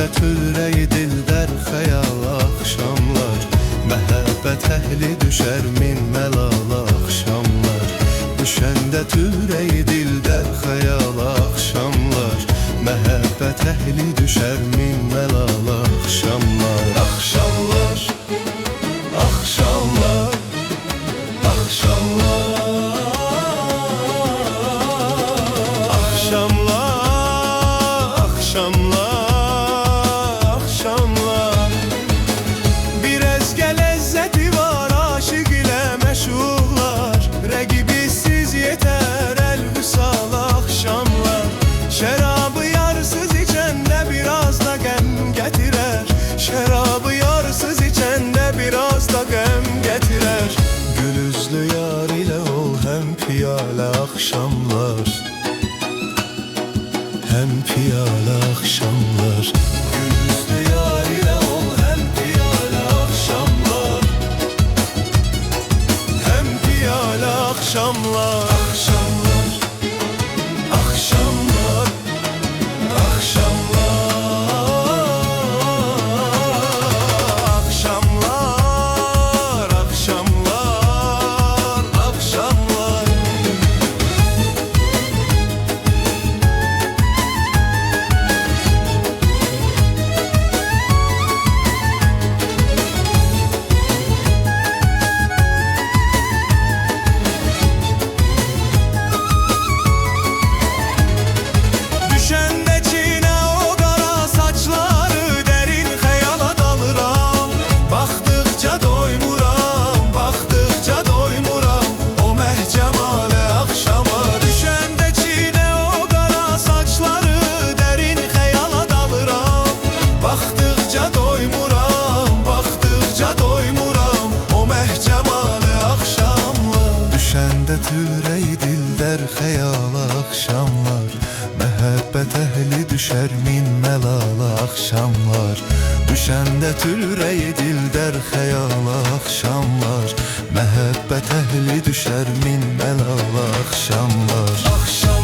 Düşəndə tülrəyi dillər xəyal axşamlar, məhəbbət əhli düşər min məlal axşamlar. Düşəndə tülrəyi dillər xəyal axşamlar, məhəbbət əhli düşər min məlal axşamlar. Axşamlar, axşamlar, axşamlar, axşamlar, axşamlar, axşamlar. Bir əzgə ləzzəti var aşiq ilə məşuqlar, rəqibisiz yetər əl-vüsal axşamlar. Şərabı yarsız içəndə biraz da qəm gətirər, şərabı yarsız içəndə biraz da qəm gətirər. Gül üzlü yar ilə ol həm piyalə axşamlar, həm piyalə axşamlar. Gül üzlü yar ilə ol həm piyalə axşamlar, həm piyalə axşamlar. Axşamlar, axşamlar, axşamlar, axşamlar, axşamlar. Düşəndə çiynə o qara saçları, dərin xəyala dalıram. Baxdıqca doymuram, baxdıqca doymuram o məhcəmalə axşama. Düşəndə çiynə o qara saçları, dərin xəyala dalıram. Baxdıqca doymuram, baxdıqca doymuram o məhcəmalə axşamlar. Düşəndə tülrəyi dillər xəyala axşamlar, məhəbbət əhli düşər min məlal axşamlar. Düşəndə tülrəyi dillər xəyal axşamlar, məhəbbət əhli düşər min məlal axşamlar. Axşam